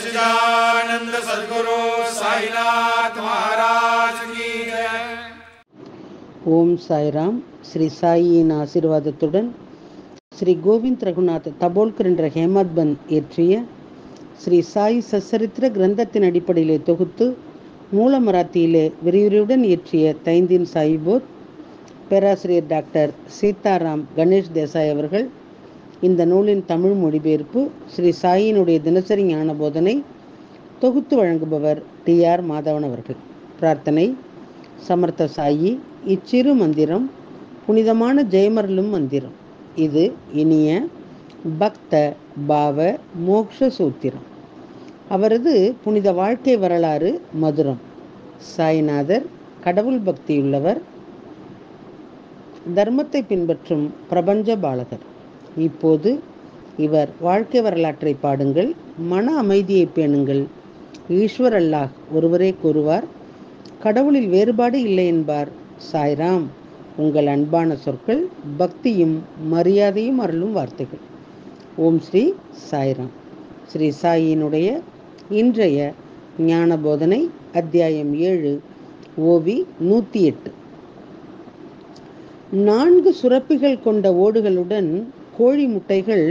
सच्चिदानंद सद्गुरु साईनाथ महाराज की जय. ஓம் சாய்ராம். ஸ்ரீ சாயியின் ஆசீர்வாதத்துடன் ஸ்ரீ கோவிந்த் ரகுநாத் தபோல்கர் என்ற ஹேமத் பந்த் இயற்றிய ஸ்ரீ சாய் சச்சரித்திர கிரந்தத்தின் அடிப்படையிலே தொகுத்து மூல மராத்தியிலே விரிவுரையுடன் இயற்றிய தைந்தீன் சாயிபோத் பேராசிரியர் டாக்டர் சீதாராம் கணேஷ் தேசாய் அவர்கள். இந்த நூலின் தமிழ் மொழிபெயர்ப்பு ஸ்ரீ சாயினுடைய தினசரி ஞான போதனை தொகுத்து வழங்குபவர் டி.ஆர். மாதவன் அவர்கள். பிரார்த்தனை. சமர்த்த சாயி, இச்சிறு மந்திரம் புனிதமான ஜெயமருளும் மந்திரம். இது இனிய பக்த பாவ மோக்ஷ சூத்திரம். அவரது புனித வாழ்க்கை வரலாறு மதுரம். சாய்நாதர் கடவுள் பக்தியுள்ளவர், தர்மத்தை பின்பற்றும் பிரபஞ்ச பாலகர். இப்போது இவர் வாழ்க்கை வரலாற்றை பாடுங்கள், மன அமைதியை பேணுங்கள். ஈஸ்வர் அல்லாஹ் ஒருவரே கூறுவார், கடவுளில் வேறுபாடு இல்லை என்பார். சாய்ராம் உங்கள் அன்பான சொற்கள், பக்தியும் மரியாதையும் அருளும் வார்த்தைகள். ஓம் ஸ்ரீ சாய்ராம். ஸ்ரீ சாயினுடைய இன்றைய ஞான போதனை அத்தியாயம் 7, ஓவி 108. 4 சுரப்பிகள் கொண்ட ஓடுகளுடன் கோழி முட்டைகள்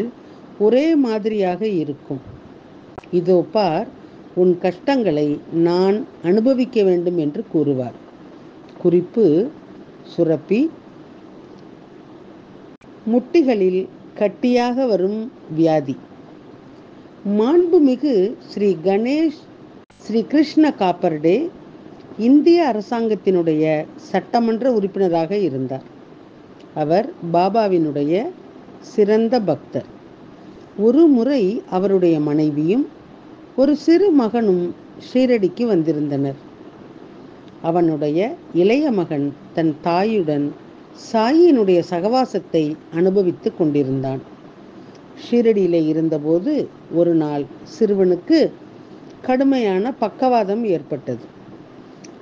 ஒரே மாதிரியாக இருக்கும். இதோ பார், உன் கஷ்டங்களை நான் அனுபவிக்க வேண்டும் என்று கூறுவார். குறிப்பு: சுரப்பி முட்டிகளில் கட்டியாக வரும் வியாதி. மாண்புமிகு ஸ்ரீ கணேஷ் ஸ்ரீ கிருஷ்ண காப்பர்டே இந்திய அரசாங்கத்தினுடைய சட்டமன்ற உறுப்பினராக இருந்தார். அவர் பாபாவினுடைய சிறந்த பக்தர். ஒரு முறை அவருடைய மனைவியும் ஒரு சிறு மகனும் ஷீரடிக்கு வந்திருந்தனர். அவனுடைய இளைய மகன் தன் தாயுடன் சாயினுடைய சகவாசத்தை அனுபவித்து கொண்டிருந்தான். ஷீரடியிலே இருந்தபோது ஒரு நாள் சிறுவனுக்கு கடுமையான பக்கவாதம் ஏற்பட்டது.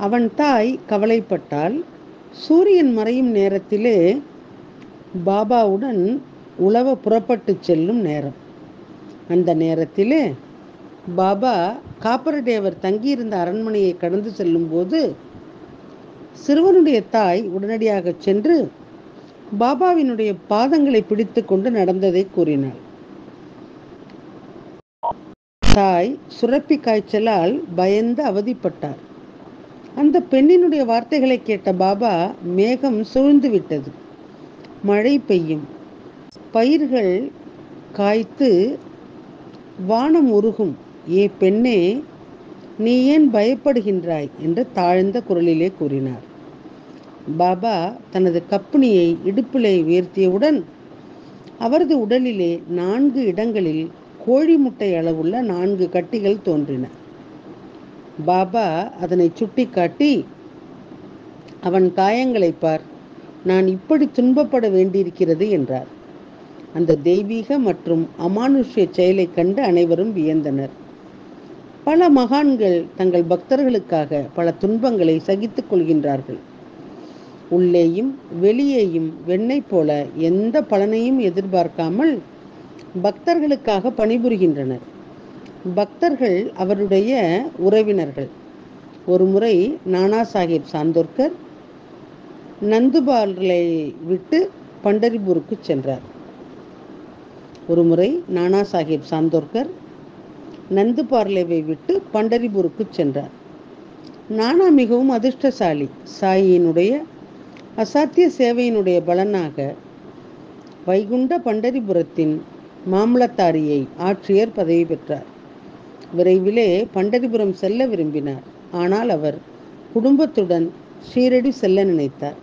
அவன் தாய் கவலைப்பட்டால், சூரியன் மறையும் நேரத்திலே பாபாவுடன் உலவ புறப்பட்டு செல்லும் நேரம். அந்த நேரத்திலே பாபா காப்பர்டேவர் தங்கியிருந்த அரண்மனையை கடந்து செல்லும் போது சிறுவனுடைய தாய் உடனடியாக சென்று பாபாவினுடைய பாதங்களை பிடித்து கொண்டு நடந்ததை கூறினாள். தாய் சுரப்பி காய்ச்சலால் பயந்து அவதிப்பட்டார். அந்த பெண்ணினுடைய வார்த்தைகளை கேட்ட பாபா, மேகம் சூழ்ந்து விட்டது, மழை பெய்யும், பயிர்கள் காய்த்து வானம் உருகும், ஏ பெண்ணே, நீ ஏன் பயப்படுகின்றாய் என்று தாழ்ந்த குரலிலே கூறினார். பாபா தனது கப்புனியை இடுப்பிலே உயர்த்தியவுடன் அவரது உடலிலே 4 இடங்களில் கோழி முட்டை அளவுள்ள 4 கட்டிகள் தோன்றின. பாபா அதனை சுட்டி காட்டி, அவன் காயங்களை பார், நான் இப்படி துன்பப்பட வேண்டியிருக்கிறது என்றார். அந்த தெய்வீக மற்றும் அமானுஷ்ய செயலை கண்டு அனைவரும் வியந்தனர். பல மகான்கள் தங்கள் பக்தர்களுக்காக பல துன்பங்களை சகித்துக் கொள்கின்றார்கள். உள்ளேயும் வெளியேயும் வெண்ணெய் போல எந்த பலனையும் எதிர்பார்க்காமல் பக்தர்களுக்காக பணிபுரிகின்றனர். பக்தர்கள் அவருடைய உறவினர்கள். ஒருமுறை நானா சாஹிப் சாந்தோர்கர் நந்துபார்லை விட்டு பண்டரிபுருக்கு சென்றார். ஒருமுறை நானா சாஹிப் சாந்தோர்கர் நந்துபார்லேவை விட்டு பண்டரிபுருக்கு சென்றார். நானா மிகவும் அதிர்ஷ்டசாலி. சாயினுடைய அசாத்திய சேவையினுடைய பலனாக வைகுண்ட பண்டரிபுரத்தின் மாமலத்தாரியை ஆட்சியர் பதவி பெற்றார். விரைவிலே பண்டரிபுரம் செல்ல விரும்பினார். ஆனால் அவர் குடும்பத்துடன் ஷீரடி செல்ல நினைத்தார்.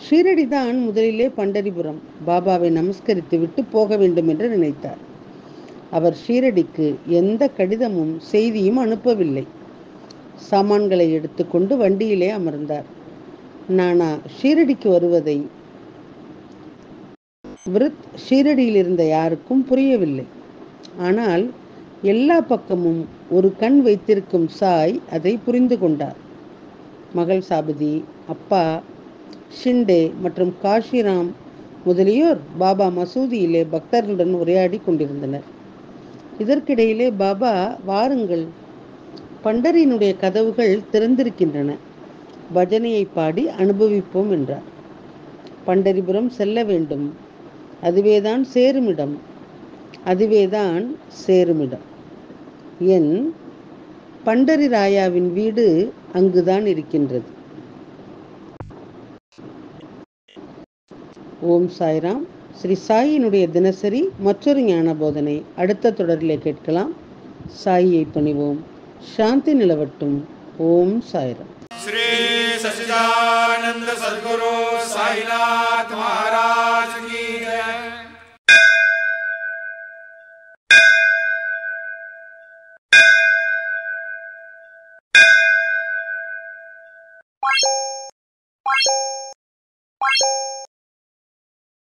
ஷீரடி தான் முதலிலே பண்டரிபுரம். பாபாவை நமஸ்கரித்து விட்டு போக வேண்டும் என்று நினைத்தார். அவர் ஷீரடிக்கு எந்த கடிதமும் செய்தியும் அனுப்பவில்லை. சாமான்களை எடுத்துக்கொண்டு வண்டியிலே அமர்ந்தார். நானா ஷீரடிக்கு வருவதை ஷீரடியில் இருந்த யாருக்கும் புரியவில்லை. ஆனால் எல்லா பக்கமும் ஒரு கண் வைத்திருக்கும் சாய் அதை புரிந்து கொண்டார். மகள் சாபதி, அப்பா ஷிண்டே மற்றும் காஷிராம் முதலியோர் பாபா மசூதியிலே பக்தர்களுடன் உரையாடி கொண்டிருந்தனர். இதற்கிடையிலே பாபா, வாருங்கள், பண்டரியினுடைய கதவுகள் திறந்திருக்கின்றன, பஜனையை பாடி அனுபவிப்போம் என்றார். பண்டரிபுரம் செல்ல வேண்டும், அதுவேதான் சேருமிடம், அதுவேதான் சேருமிடம். என் பண்டரி ராயாவின் வீடு அங்குதான் இருக்கின்றது. ஓம் சாய்ராம். ஸ்ரீ சாயினுடைய தினசரி மற்றொரு ஞான போதனை அடுத்த தொடரிலே கேட்கலாம். சாயியை பணிவோம். சாந்தி நிலவட்டும். ஓம் சாய்ராம். श्री सच्चिदानंद सद्गुरु साईनाथ महाराज की जय।